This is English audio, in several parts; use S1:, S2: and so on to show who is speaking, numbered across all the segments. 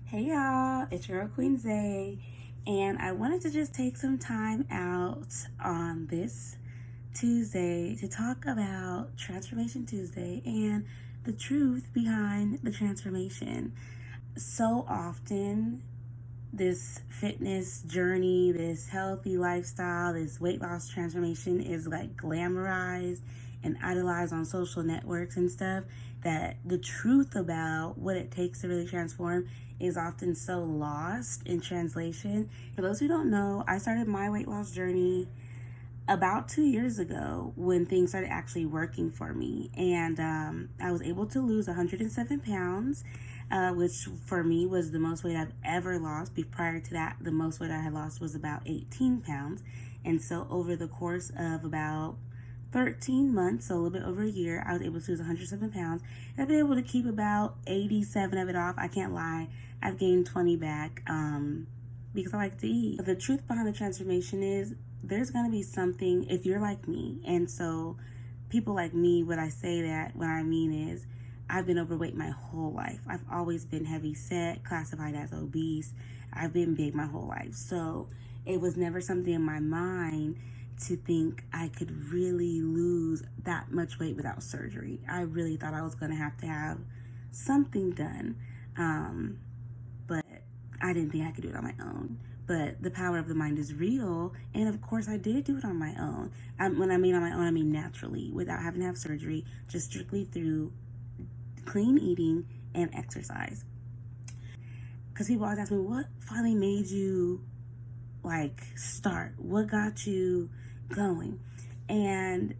S1: Hey y'all, it's your girl Queen Zay, and I wanted to just take some time out on this Tuesday to talk about Transformation Tuesday and the truth behind the transformation. So often, this fitness journey, this healthy lifestyle, this weight loss transformation is like glamorized and idolized on social networks and stuff, that the truth about what it takes to really transform is often so lost in translation. For those who don't know, I started my weight loss journey about 2 years ago when things started actually working for me. And I was able to lose 107 pounds, which for me was the most weight I've ever lost. Prior to that, the most weight I had lost was about 18 pounds. And so over the course of about 13 months, so a little bit over a year, I was able to lose 107 pounds. And I've been able to keep about 87 of it off. I can't lie. I've gained 20 back because I like to eat. But the truth behind the transformation is there's going to be something if you're like me. And so people like me, what I mean is I've been overweight my whole life. I've always been heavy set, classified as obese. I've been big my whole life. So it was never something in my mind to think I could really lose that much weight without surgery. I really thought I was going to have something done. But I didn't think I could do it on my own. But the power of the mind is real. And of course, I did do it on my own. When I mean on my own, I mean naturally, without having to have surgery, just strictly through clean eating and exercise. Because people always ask me, what finally made you start? What got you going? And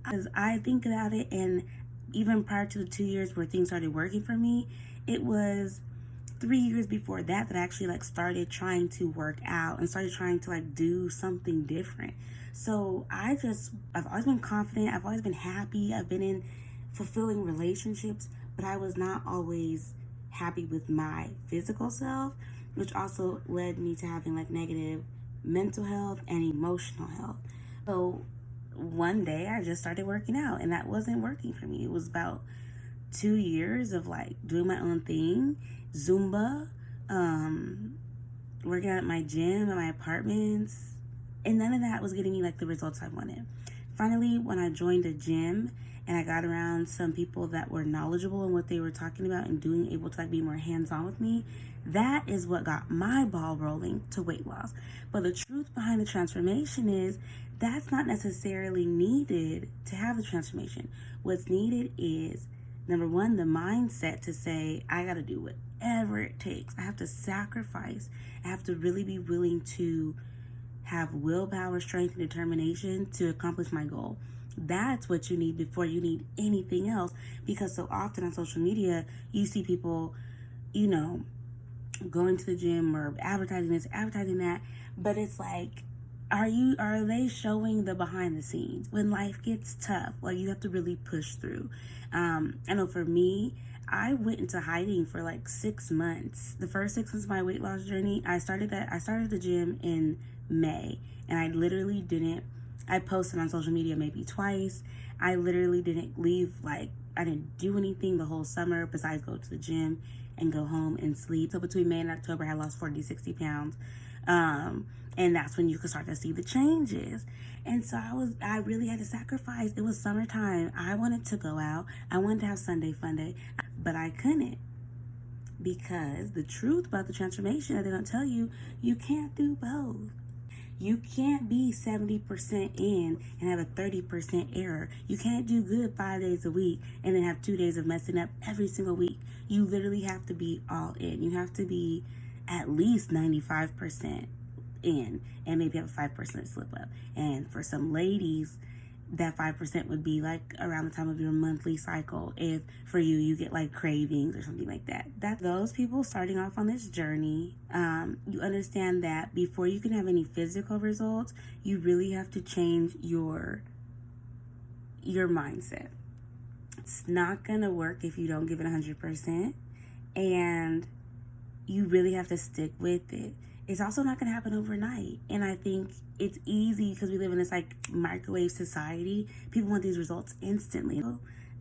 S1: as I think about it, and even prior to the 2 years where things started working for me, it was 3 years before that I actually started trying to work out and started trying to do something different. So I've always been confident. I've always been happy. I've been in fulfilling relationships, but I was not always happy with my physical self, which also led me to having negative mental health and emotional health. So one day I just started working out, and that wasn't working for me. It was about 2 years of doing my own thing, Zumba, working out at my gym, at my apartments, and none of that was getting me the results I wanted. Finally, when I joined a gym and I got around some people that were knowledgeable in what they were talking about and able to be more hands-on with me, that is what got my ball rolling to weight loss. But the truth behind the transformation is that's not necessarily needed to have the transformation. What's needed is, number one, the mindset to say, I got to do whatever it takes. I have to sacrifice. I have to really be willing to have willpower, strength, and determination to accomplish my goal. That's what you need before you need anything else. Because so often on social media, you see people, going to the gym or advertising this, advertising that. But it's are they showing the behind the scenes when life gets tough? You have to really push through. I know for me, I went into hiding for 6 months. The first 6 months of my weight loss journey, I started the gym in May, and I posted on social media maybe twice. I literally didn't leave, I didn't do anything the whole summer besides go to the gym and go home and sleep. So between May and October, I lost 40 to 60 pounds. And that's when you could start to see the changes. And so I really had to sacrifice. It was summertime. I wanted to go out. I wanted to have Sunday fun day, but I couldn't. Because the truth about the transformation that they don't tell you, you can't do both. You can't be 70% in and have a 30% error. You can't do good 5 days a week and then have 2 days of messing up every single week. You literally have to be all in. You have to be at least 95% in and maybe have a 5% slip up. And for some ladies, that 5% would be around the time of your monthly cycle. If for you get cravings or something like that. Those people starting off on this journey, you understand that before you can have any physical results, you really have to change your mindset. It's not gonna work if you don't give it 100%, and you really have to stick with it. It's also not going to happen overnight. And I think it's easy because we live in this microwave society. People want these results instantly.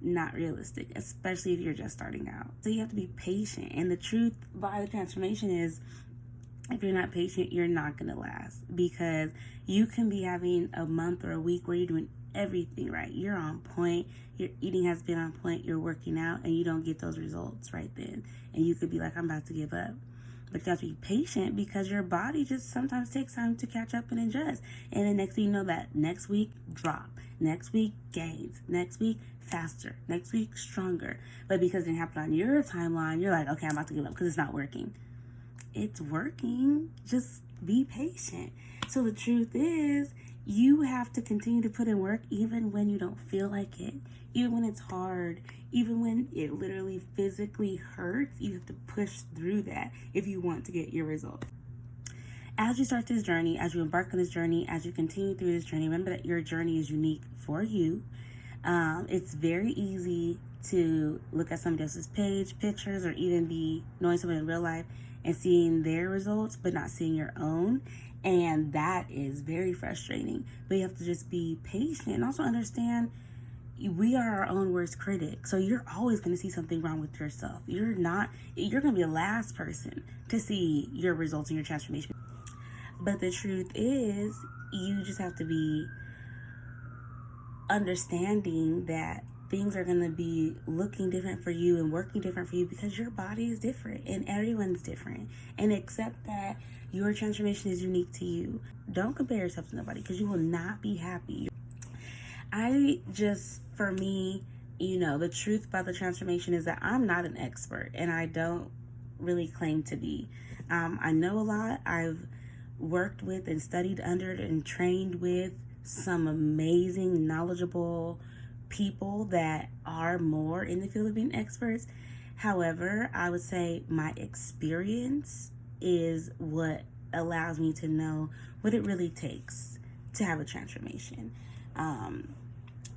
S1: not realistic, especially if you're just starting out. So you have to be patient. And the truth behind the transformation is, if you're not patient, you're not going to last, because you can be having a month or a week where you're doing everything right. You're on point. Your eating has been on point. You're working out, and you don't get those results right then. And you could be like, I'm about to give up. But you have to be patient, because your body just sometimes takes time to catch up and adjust. And then next thing you know, that next week, drop. Next week, gains. Next week, faster. Next week, stronger. But because it didn't happen on your timeline, you're like, okay, I'm about to give up because it's not working. It's working. Just be patient. So the truth is, you have to continue to put in work even when you don't feel like it, even when it's hard, even when it literally physically hurts. You have to push through that if you want to get your result. As you start this journey, as you embark on this journey, as you continue through this journey, remember that your journey is unique for you. It's very easy to look at somebody else's page, pictures, or even be knowing someone in real life and seeing their results, but not seeing your own. And that is very frustrating. But you have to just be patient and also understand we are our own worst critic. So you're always going to see something wrong with yourself. You're going to be the last person to see your results and your transformation. But the truth is, you just have to be understanding that things are going to be looking different for you and working different for you, because your body is different and everyone's different. And accept that your transformation is unique to you. Don't compare yourself to nobody, because you will not be happy. For me, the truth about the transformation is that I'm not an expert, and I don't really claim to be. I know a lot. I've worked with and studied under and trained with some amazing, knowledgeable people that are more in the field of being experts. However, I would say my experience is what allows me to know what it really takes to have a transformation.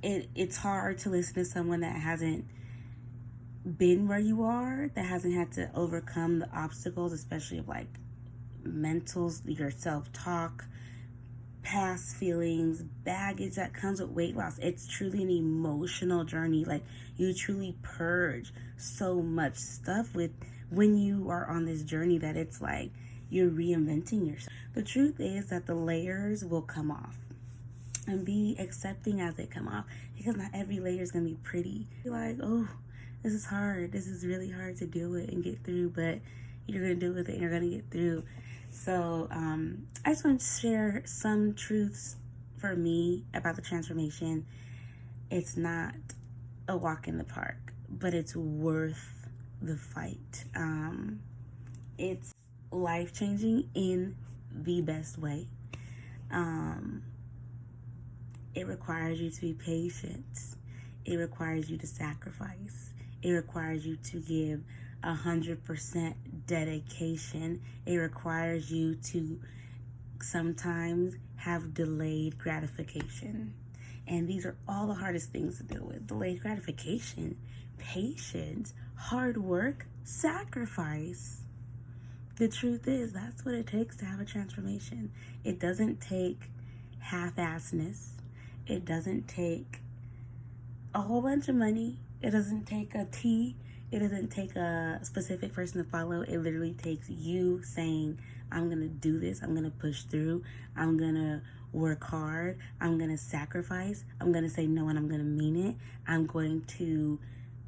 S1: It's hard to listen to someone that hasn't been where you are, that hasn't had to overcome the obstacles, especially of like mentals, your self-talk, past feelings, baggage that comes with weight loss. It's truly an emotional journey. Like, you truly purge so much stuff when you are on this journey, that it's like you're reinventing yourself. The truth is that the layers will come off, and be accepting as they come off, because not every layer is going to be pretty. You're like, oh, this is hard. This is really hard to deal with and get through, but you're going to deal with it and you're going to get through. So I just want to share some truths for me about the transformation. It's not a walk in the park, but it's worth the fight. It's life-changing in the best way. It requires you to be patient. It requires you to sacrifice. It requires you to give 100% dedication. It requires you to sometimes have delayed gratification. And these are all the hardest things to deal with. Delayed gratification, patience, hard work, sacrifice. The truth is, that's what it takes to have a transformation. It doesn't take half-assedness. It doesn't take a whole bunch of money. It doesn't take a tea. It doesn't take a specific person to follow. It literally takes you saying, I'm going to do this. I'm going to push through. I'm going to work hard. I'm going to sacrifice. I'm going to say no, and I'm going to mean it. I'm going to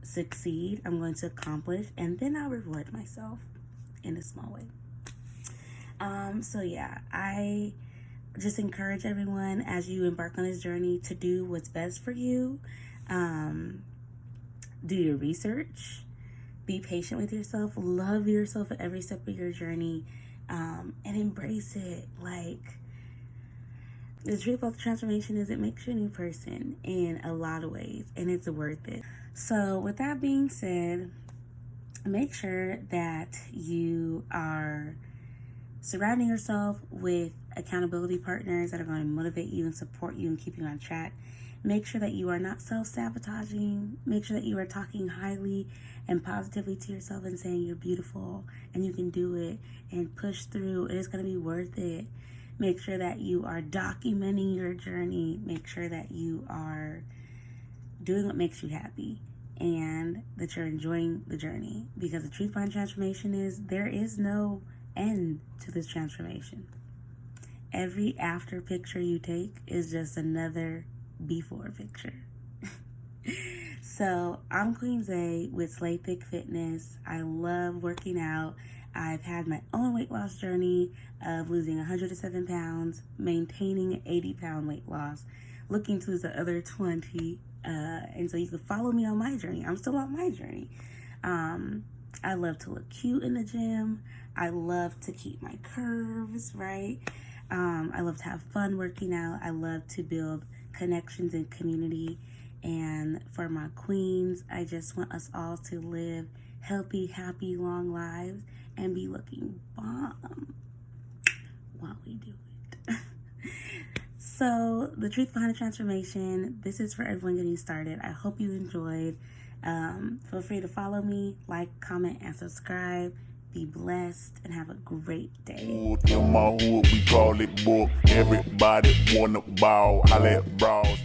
S1: succeed. I'm going to accomplish. And then I'll reward myself in a small way. I just encourage everyone, as you embark on this journey, to do what's best for you. Do your research. Be patient with yourself. Love yourself at every step of your journey, and embrace it. Like, the truth about the transformation is it makes you a new person in a lot of ways, and it's worth it. So with that being said, make sure that you are surrounding yourself with accountability partners that are going to motivate you and support you and keep you on track. Make sure that you are not self-sabotaging. Make sure that you are talking highly and positively to yourself and saying you're beautiful and you can do it, and push through. It is going to be worth it. Make sure that you are documenting your journey. Make sure that you are doing what makes you happy and that you're enjoying the journey. Because the truth behind transformation is there is no end to this transformation. Every after picture you take is just another before picture. So I'm Queen Zay with SlayThick Fitness. I love working out. I've had my own weight loss journey of losing 107 pounds, maintaining an 80-pound weight loss, looking to lose the other 20. And so you can follow me on my journey. I'm still on my journey. I love to look cute in the gym. I love to keep my curves, right? I love to have fun working out. I love to build connections and community. And for my queens, I just want us all to live healthy, happy, long lives and be looking bomb while we do it. So the truth behind the transformation, this is for everyone getting started. I hope you enjoyed. Feel free to follow me, like, comment, and subscribe. Be blessed and have a great day.
S2: In my hood, we call it book. Everybody wanna ball. I let bras.